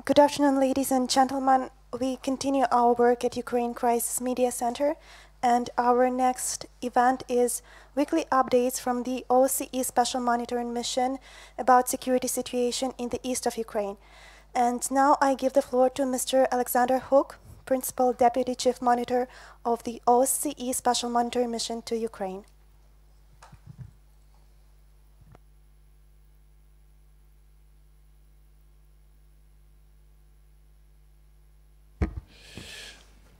Good afternoon, ladies and gentlemen. We continue our work at Ukraine Crisis Media Center, and our next event is weekly updates from the OSCE Special Monitoring Mission about security situation in the east of Ukraine. And now I give the floor to Mr. Alexander Hook, Principal Deputy Chief Monitor of the OSCE Special Monitoring Mission to Ukraine.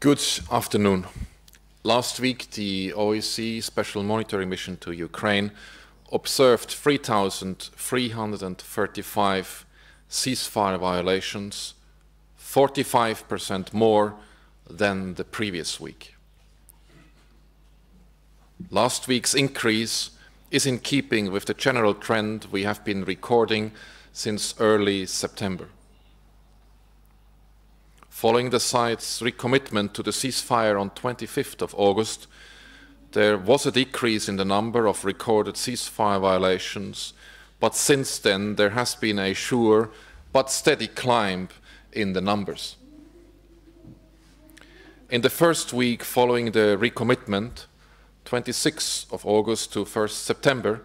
Good afternoon. Last week, the OSCE Special Monitoring Mission to Ukraine observed 3,335 ceasefire violations, 45% more than the previous week. Last week's increase is in keeping with the general trend we have been recording since early September. Following the side's recommitment to the ceasefire on 25th of August, there was a decrease in the number of recorded ceasefire violations, but since then there has been a sure but steady climb in the numbers. In the first week following the recommitment, 26th of August to 1st September,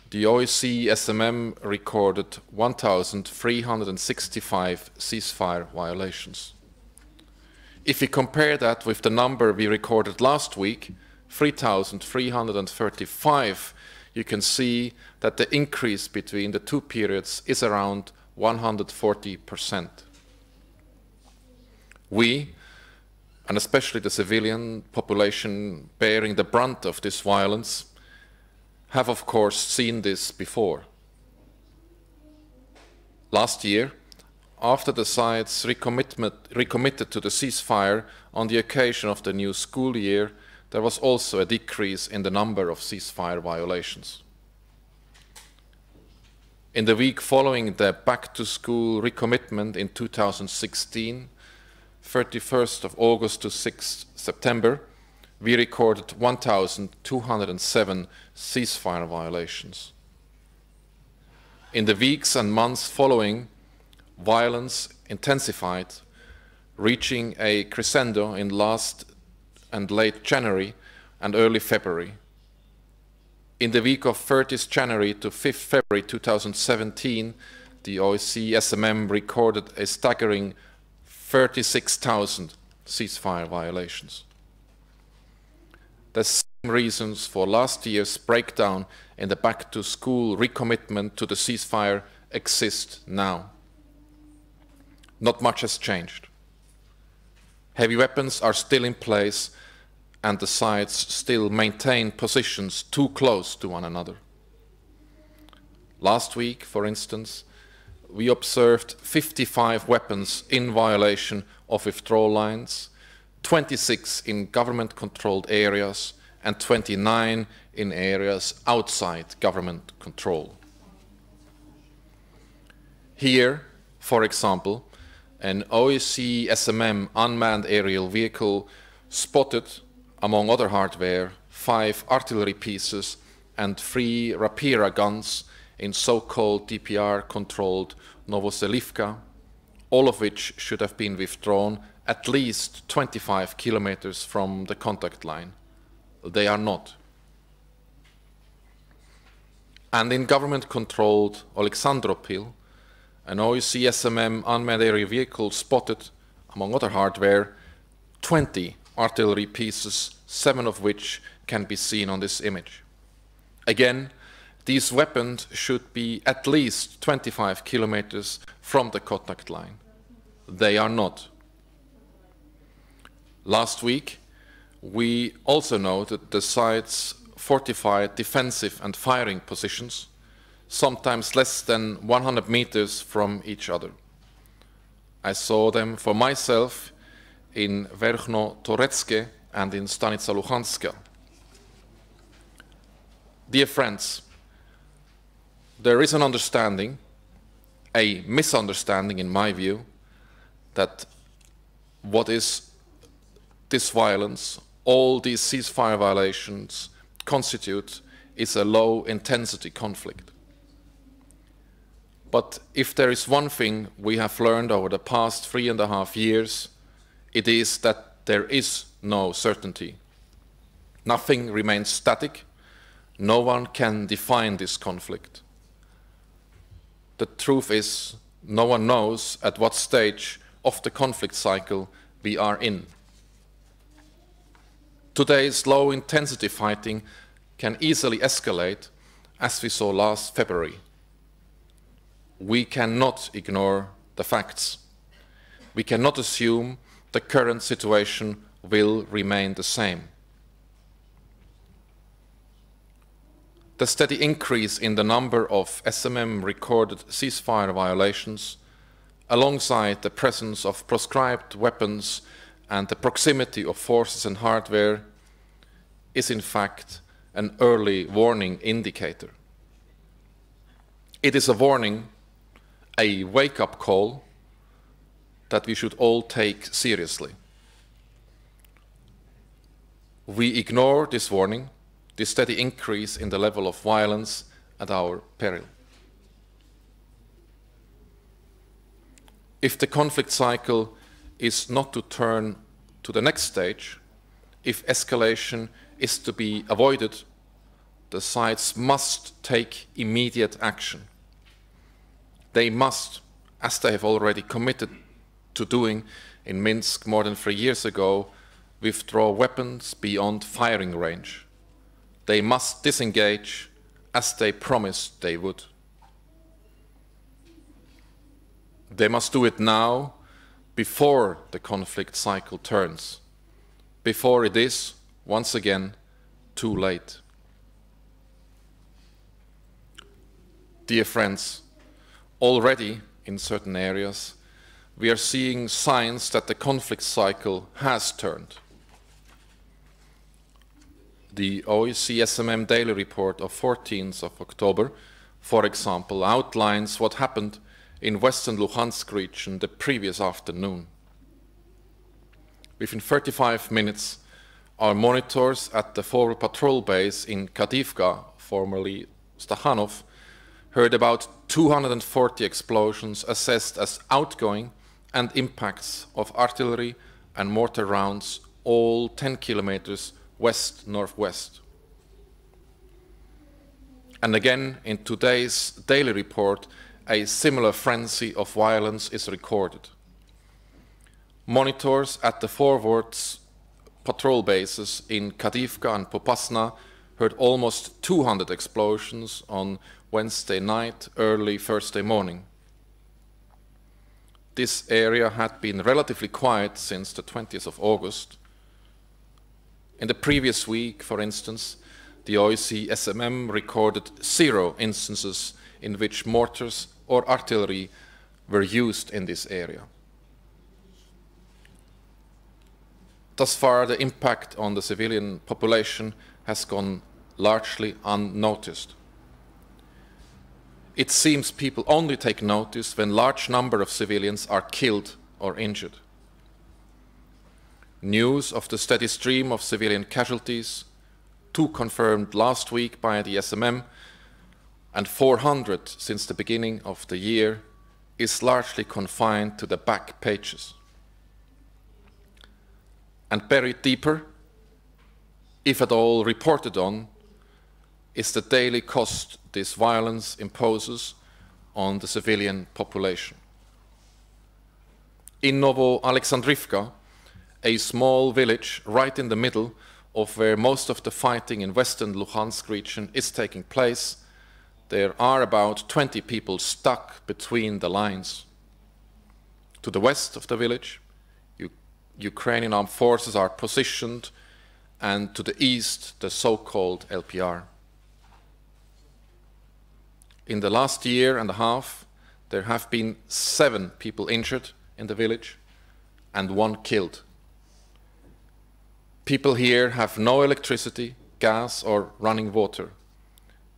the OSCE SMM recorded 1,365 ceasefire violations. If we compare that with the number we recorded last week, 3,335, you can see that the increase between the two periods is around 140%. We, and especially the civilian population bearing the brunt of this violence, have of course seen this before. Last year, after the sides recommitted to the ceasefire on the occasion of the new school year, there was also a decrease in the number of ceasefire violations. In the week following the back-to-school recommitment in 2016, 31st of August to 6th September, we recorded 1,207 ceasefire violations. In the weeks and months following, violence intensified, reaching a crescendo in last and late January and early February. In the week of 30th January to 5th February 2017, the OSCE SMM recorded a staggering 36,000 ceasefire violations. The same reasons for last year's breakdown in the back-to-school recommitment to the ceasefire exist now. Not much has changed. Heavy weapons are still in place and the sides still maintain positions too close to one another. Last week, for instance, we observed 55 weapons in violation of withdrawal lines, 26 in government-controlled areas, and 29 in areas outside government control. Here, for example, an OSCE SMM unmanned aerial vehicle spotted, among other hardware, 5 artillery pieces and 3 Rapira guns in so-called DPR-controlled Novoselivka, all of which should have been withdrawn at least 25 kilometers from the contact line. They are not. And in government-controlled Alexandropil, an OSCE SMM unmanned aerial vehicle spotted, among other hardware, 20 artillery pieces, 7 of which can be seen on this image. Again, these weapons should be at least 25 kilometers from the contact line. They are not. Last week, we also noted the sites' fortified defensive and firing positions, sometimes less than 100 meters from each other. I saw them for myself in Verkhno-Toretske and in Stanica Luhanska. Dear friends, there is an understanding, a misunderstanding in my view, that what is this violence, all these ceasefire violations constitute is a low-intensity conflict. But if there is one thing we have learned over the past 3.5 years, it is that there is no certainty. Nothing remains static. No one can define this conflict. The truth is, no one knows at what stage of the conflict cycle we are in. Today's low-intensity fighting can easily escalate, as we saw last February. We cannot ignore the facts. We cannot assume the current situation will remain the same. The steady increase in the number of SMM-recorded ceasefire violations, alongside the presence of proscribed weapons and the proximity of forces and hardware, is in fact an early warning indicator. It is a warning, a wake-up call that we should all take seriously. We ignore this warning, this steady increase in the level of violence at our peril. If the conflict cycle is not to turn to the next stage, if escalation is to be avoided, the sides must take immediate action. They must, as they have already committed to doing in Minsk more than 3 years ago, withdraw weapons beyond firing range. They must disengage as they promised they would. They must do it now, before the conflict cycle turns, before it is, once again, too late. Dear friends, already in certain areas, we are seeing signs that the conflict cycle has turned. The OSCE SMM daily report of 14th of October, for example, outlines what happened in western Luhansk region the previous afternoon. Within 35 minutes, our monitors at the forward patrol base in Kadivka, formerly Stakhanov, heard about 240 explosions assessed as outgoing and impacts of artillery and mortar rounds, all 10 kilometers west-northwest. And again, in today's daily report, a similar frenzy of violence is recorded. Monitors at the forwards patrol bases in Kadivka and Popasna heard almost 200 explosions on Wednesday night, early Thursday morning. This area had been relatively quiet since the 20th of August. In the previous week, for instance, the OSCE SMM recorded 0 instances in which mortars or artillery were used in this area. Thus far, the impact on the civilian population has gone largely unnoticed. It seems people only take notice when large number of civilians are killed or injured. News of the steady stream of civilian casualties, 2 confirmed last week by the SMM, and 400 since the beginning of the year, is largely confined to the back pages. And buried deeper, if at all reported on, is the daily cost this violence imposes on the civilian population. In Novo Alexandrivka, a small village right in the middle of where most of the fighting in western Luhansk region is taking place, there are about 20 people stuck between the lines. To the west of the village, Ukrainian armed forces are positioned, and to the east, the so-called LPR. In the last year and a half, there have been 7 people injured in the village and 1 killed. People here have no electricity, gas, or running water.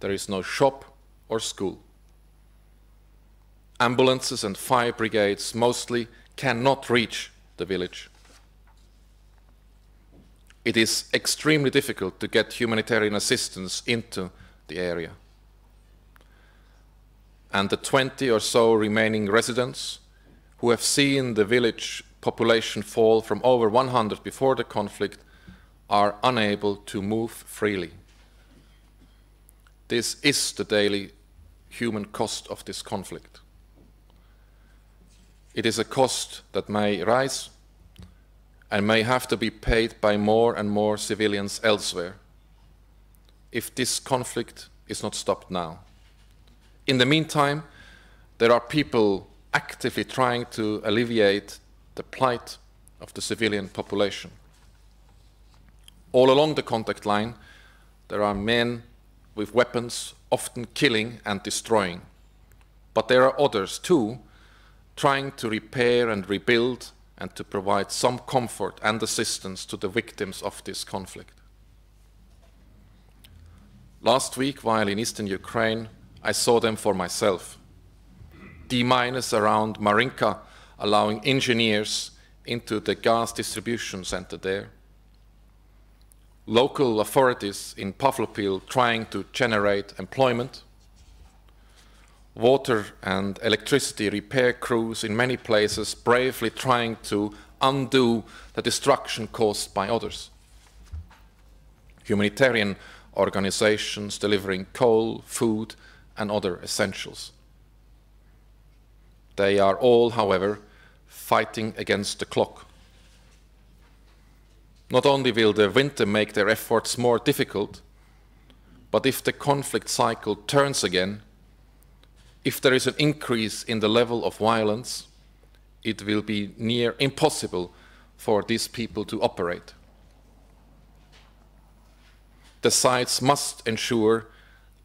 There is no shop or school. Ambulances and fire brigades mostly cannot reach the village. It is extremely difficult to get humanitarian assistance into the area. and the 20 or so remaining residents who have seen the village population fall from over 100 before the conflict are unable to move freely. This is the daily human cost of this conflict. It is a cost that may rise and may have to be paid by more and more civilians elsewhere if this conflict is not stopped now. In the meantime, there are people actively trying to alleviate the plight of the civilian population. All along the contact line, there are men with weapons, often killing and destroying. But there are others too, trying to repair and rebuild and to provide some comfort and assistance to the victims of this conflict. Last week, while in eastern Ukraine, I saw them for myself. D-minus around Marinka, allowing engineers into the gas distribution center there. Local authorities in Pavlopil trying to generate employment. Water and electricity repair crews in many places bravely trying to undo the destruction caused by others. Humanitarian organizations delivering coal, food, and other essentials. They are all, however, fighting against the clock. Not only will the winter make their efforts more difficult, but if the conflict cycle turns again, if there is an increase in the level of violence, it will be near impossible for these people to operate. The sides must ensure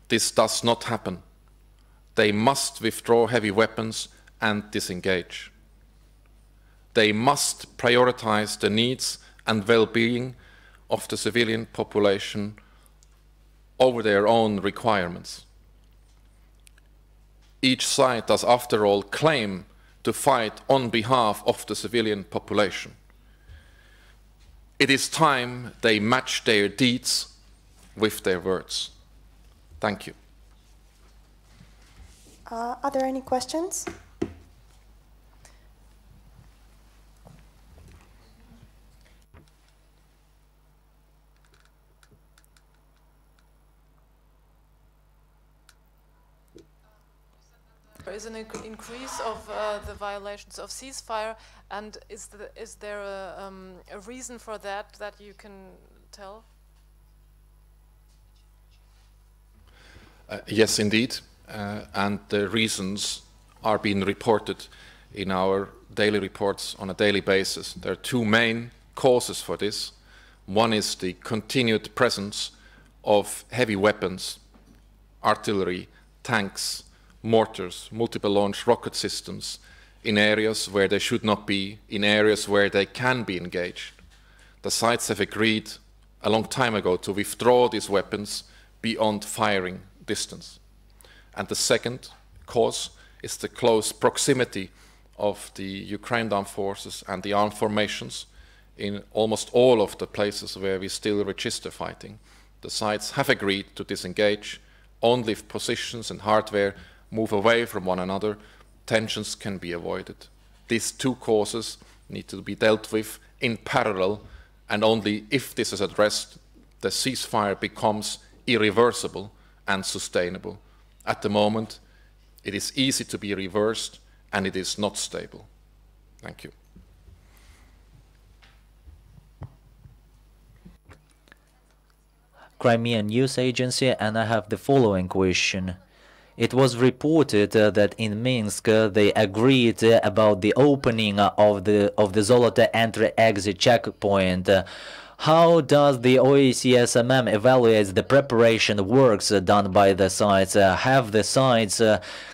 this does not happen. They must withdraw heavy weapons and disengage. They must prioritize the needs and well-being of the civilian population over their own requirements. Each side does, after all, claim to fight on behalf of the civilian population. It is time they match their deeds with their words. Thank you. Are there any questions? There is an increase of the violations of ceasefire, and is there a reason for that you can tell? Yes, indeed, and the reasons are being reported in our daily reports on a daily basis. There are two main causes for this. One is the continued presence of heavy weapons, artillery, tanks, mortars, multiple launch rocket systems in areas where they should not be, in areas where they can be engaged. The sides have agreed a long time ago to withdraw these weapons beyond firing distance. And the second cause is the close proximity of the Ukraine armed forces and the armed formations in almost all of the places where we still register fighting. The sides have agreed to disengage. Only if positions and hardware move away from one another, tensions can be avoided. These two causes need to be dealt with in parallel, and only if this is addressed, the ceasefire becomes irreversible and sustainable. At the moment, it is easy to be reversed, and it is not stable. Thank you. Crimean News Agency, and I have the following question. It was reported that in Minsk they agreed about the opening of the Zolote entry-exit checkpoint. How does the OSCE SMM evaluate the preparation works done by the sides? Have the sides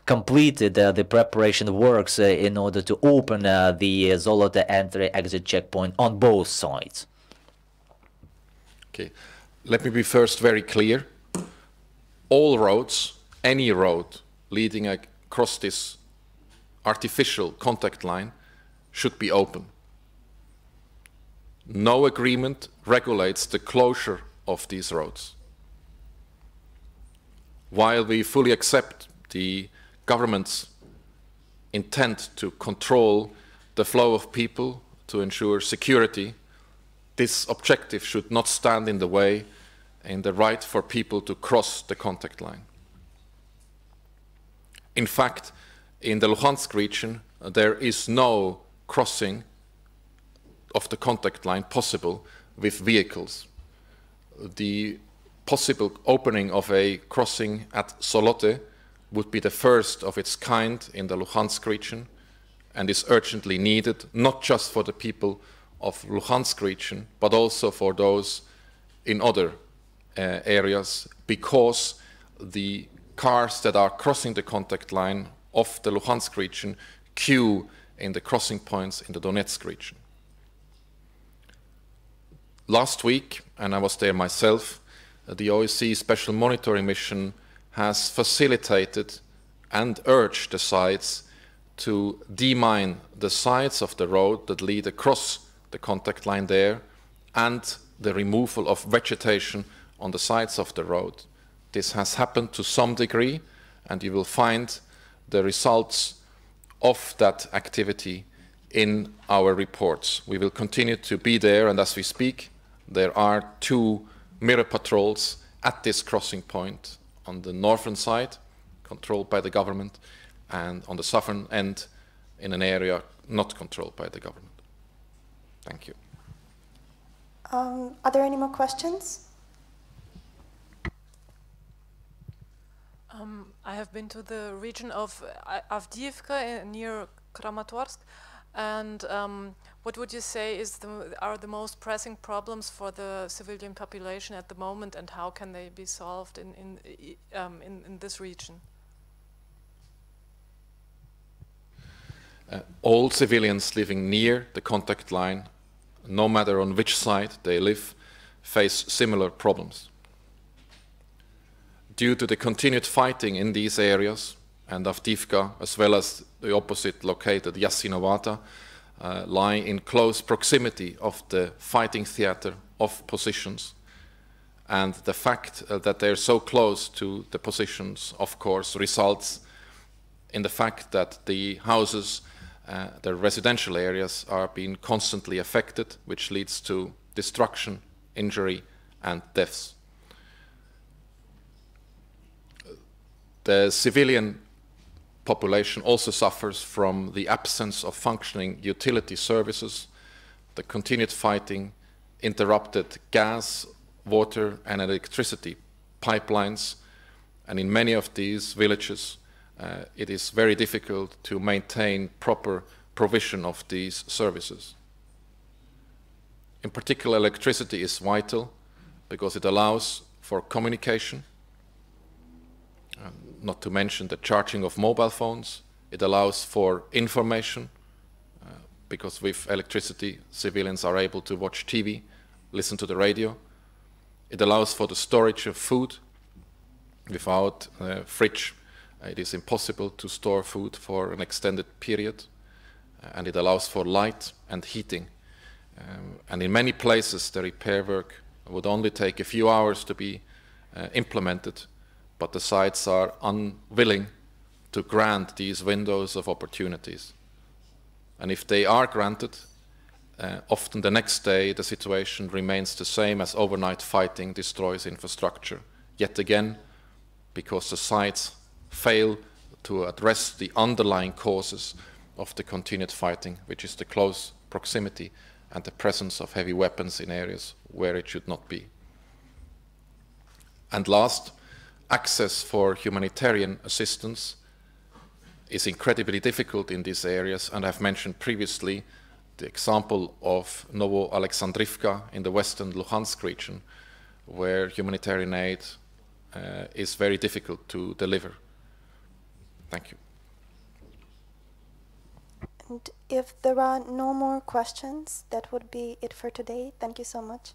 completed the preparation works in order to open the Zolote entry-exit checkpoint on both sides? Okay, let me be first very clear. All roads, any road leading across this artificial contact line should be open. No agreement regulates the closure of these roads. While we fully accept the governments intend to control the flow of people to ensure security, this objective should not stand in the way in the right for people to cross the contact line. In fact, in the Luhansk region, there is no crossing of the contact line possible with vehicles. The possible opening of a crossing at Solote would be the first of its kind in the Luhansk region and is urgently needed, not just for the people of Luhansk region, but also for those in other areas, because the cars that are crossing the contact line of the Luhansk region queue in the crossing points in the Donetsk region. Last week, and I was there myself, the OSCE Special Monitoring Mission has facilitated and urged the sites to demine the sides of the road that lead across the contact line there and the removal of vegetation on the sides of the road. This has happened to some degree, and you will find the results of that activity in our reports. We will continue to be there, and as we speak, there are 2 mirror patrols at this crossing point on the northern side, controlled by the government, and on the southern end in an area not controlled by the government. Thank you. Are there any more questions? I have been to the region of Avdiivka near Kramatorsk, and what would you say are the most pressing problems for the civilian population at the moment, and how can they be solved in this region? All civilians living near the contact line, no matter on which side they live, face similar problems. Due to the continued fighting in these areas, and Avdiivka, as well as the opposite located Yasinovata, lie in close proximity of the fighting theater of positions. And the fact that they're so close to the positions, of course, results in the fact that the houses, the residential areas, are being constantly affected, which leads to destruction, injury, and deaths. The civilian population also suffers from the absence of functioning utility services, the continued fighting, interrupted gas, water, and electricity pipelines, and in many of these villages, it is very difficult to maintain proper provision of these services. In particular, electricity is vital because it allows for communication, not to mention the charging of mobile phones. It allows for information, because with electricity, civilians are able to watch TV, listen to the radio. It allows for the storage of food. Without a fridge, it is impossible to store food for an extended period. And it allows for light and heating. And in many places, the repair work would only take a few hours to be implemented, but the sites are unwilling to grant these windows of opportunities. And if they are granted, often the next day the situation remains the same as overnight fighting destroys infrastructure. Yet again, because the sites fail to address the underlying causes of the continued fighting, which is the close proximity and the presence of heavy weapons in areas where it should not be. And last, access for humanitarian assistance is incredibly difficult in these areas, and I've mentioned previously the example of Novo Alexandrivka in the western Luhansk region, where humanitarian aid is very difficult to deliver. Thank you. And if there are no more questions, that would be it for today. Thank you so much.